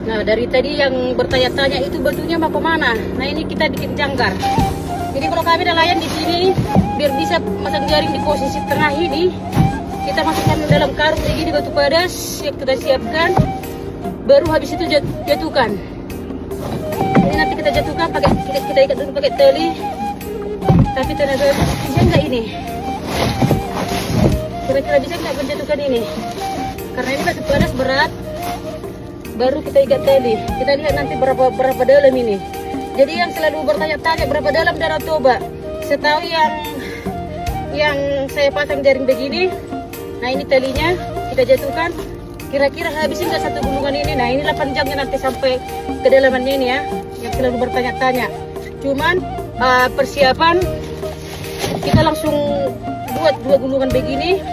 Nah, dari tadi yang bertanya-tanya itu batunya mau kemana? Nah, ini kita bikin jangkar. Jadi kalau kami nelayan di sini, biar bisa masang jaring di posisi tengah ini, kita masukkan dalam karung begini batu padas yang kita siapkan, baru habis itu jatuhkan. Ini nanti kita jatuhkan pakai kita ikat dulu pakai tali. Tapi tenaga bisa nggak ini? Kira-kira bisa nggak menjatuhkan ini? Karena ini batu padas berat. Baru kita ikat tali. Kita lihat nanti berapa dalam ini. Jadi yang selalu bertanya-tanya berapa dalam Danau Toba. Setahu yang saya pasang jaring begini. Nah, ini talinya kita jatuhkan. Kira-kira habisin nggak satu gulungan ini? Nah, inilah panjangnya nanti sampai kedalamannya ini ya. Yang selalu bertanya-tanya. Cuman persiapan kita langsung buat 2 gulungan begini.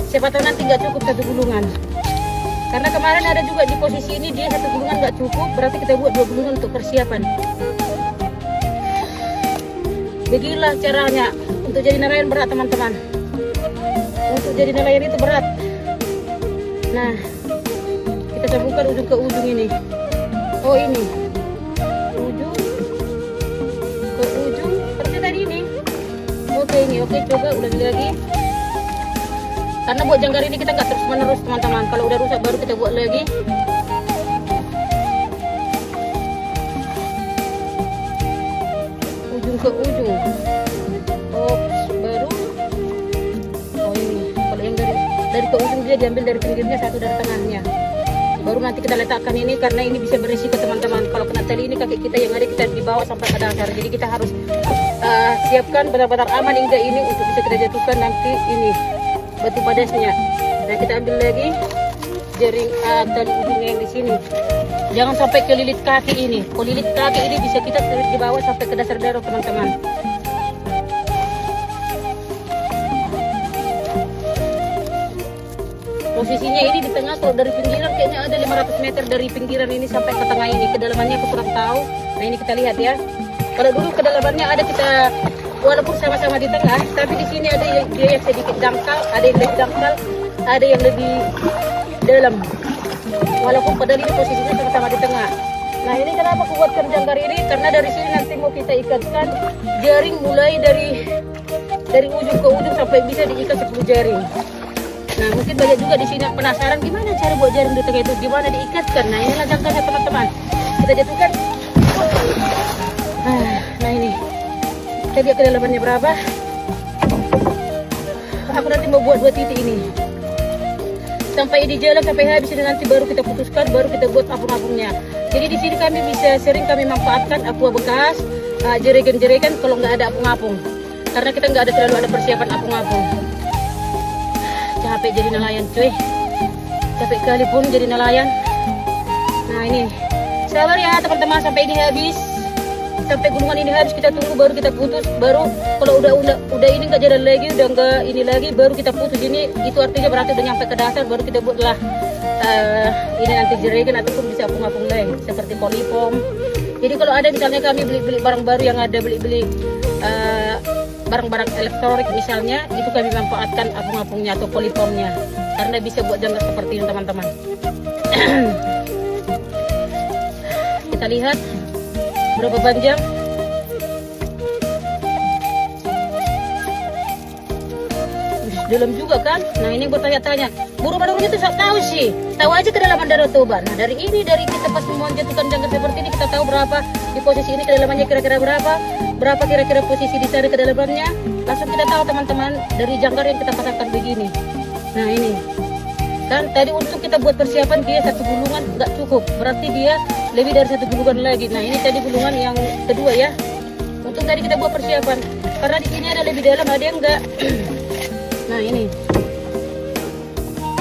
Siapa tahu nanti nggak cukup 1 gulungan. Karena kemarin ada juga di posisi ini dia 1 gulungan nggak cukup, berarti kita buat 2 gulungan untuk persiapan. Beginilah caranya untuk jadi nelayan berat teman-teman. Untuk jadi nelayan itu berat. Nah, kita sambungkan ujung ke ujung ini. Oh ini, ujung ke ujung seperti tadi ini. Oke ini, oke coba ulangi lagi. Karena buat jangkar ini kita nggak terus menerus teman-teman. Kalau udah rusak baru kita buat lagi. Ujung ke ujung. Ops, baru. Oh ini. Kalau yang dari ke ujung dia diambil dari pinggirnya, satu dari tengahnya. Baru nanti kita letakkan ini karena ini bisa berisiko teman-teman. Kalau kena tali ini kaki kita yang ada kita dibawa sampai ke dasar. Jadi kita harus siapkan benar-benar aman hingga ini untuk bisa kita jatuhkan nanti ini. Batu padasnya. Nah, kita ambil lagi jaring tali ujungnya yang di sini. Jangan sampai ke lilit kaki ini. Kalau lilit kaki ini bisa kita tarik di bawah sampai ke dasar danau teman-teman. Posisinya ini di tengah. Kalau dari pinggiran kayaknya ada 500 meter dari pinggiran ini sampai ke tengah ini. Kedalamannya aku kurang tahu. Nah, ini kita lihat ya. Kalau dulu kedalamannya ada kita walaupun sama-sama di tengah, tapi di sini ada yang dia yang sedikit dangkal, ada yang lebih dangkal, ada yang lebih dalam. Walaupun padahal ini posisinya sama-sama di tengah. Nah, ini kenapa aku buatkan jangkar ini? Karena dari sini nanti mau kita ikatkan jaring mulai dari ujung ke ujung sampai bisa diikat 10 jaring. Nah, mungkin banyak juga di sini yang penasaran gimana cara buat jaring di tengah itu, gimana diikatkan. Nah, inilah jangkarnya teman-teman. Kita jatuhkan. Nah ini. Kita lihat kedalamannya berapa. Aku nanti mau buat 2 titik ini. Sampai di jalan sampai habis ini nanti baru kita putuskan, baru kita buat apung-apungnya. Jadi di sini kami bisa sering kami manfaatkan aqua bekas, jerigen-jerigen kalau nggak ada apung-apung. Karena kita nggak ada terlalu ada persiapan apung-apung. Capek jadi nelayan cuy. Capek kali pun jadi nelayan. Nah ini. Sabar ya teman-teman sampai ini habis. Sampai gulungan ini habis kita tunggu baru kita putus. Baru kalau udah ini nggak jalan lagi, udah nggak ini lagi, baru kita putus. Ini itu artinya berarti udah nyampe ke dasar, baru kita buatlah ini nanti jerigen ataupun bisa apung-apung lain seperti polipom. Jadi kalau ada misalnya kami beli barang baru yang ada beli barang-barang elektronik misalnya, itu kami manfaatkan apung-apungnya atau polipomnya karena bisa buat jangkar seperti ini teman-teman. Kita lihat berapa panjang. Dalam juga kan. Nah ini bertanya-tanya buru-buru itu tahu sih, tahu aja kedalaman Danau Toba. Nah dari kita pas mau jatuhkan jangkar seperti ini kita tahu berapa di posisi ini kedalamannya kira-kira berapa kira-kira posisi di sana kedalamannya, langsung kita tahu teman-teman dari jangkar yang kita pasangkan begini. Nah ini kan tadi untuk kita buat persiapan dia 1 gulungan nggak cukup, berarti dia lebih dari 1 gulungan lagi. Nah ini tadi gulungan yang kedua ya. Untuk tadi kita buat persiapan karena di sini ada lebih dalam, ada yang enggak. Nah ini.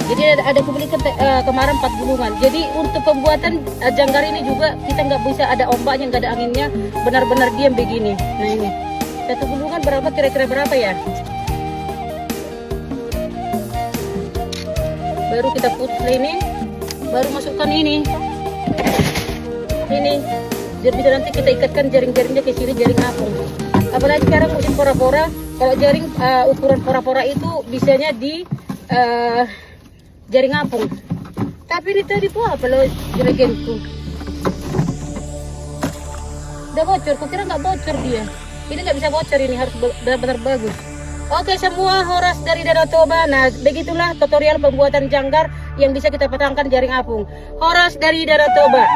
Jadi ada kebelikan kemarin 4 gulungan. Jadi untuk pembuatan jangkar ini juga kita nggak bisa ada ombaknya, nggak ada anginnya, benar-benar diam begini. Nah ini 1 gulungan berapa kira-kira berapa ya? Baru kita putus ini, baru masukkan ini, biar bisa nanti kita ikatkan jaring-jaringnya ke sini, jaring apung. Apalagi sekarang musim pora-pora, kalau jaring ukuran pora-pora itu bisanya di jaring apung. Tapi ini tadi apa lo jelegenku? Udah bocor, kukira nggak bocor dia. Ini nggak bisa bocor, ini harus benar-benar bagus. Oke semua Horas dari Danau Toba. Nah begitulah tutorial pembuatan janggar yang bisa kita pasangkan jaring apung. Horas dari Danau Toba.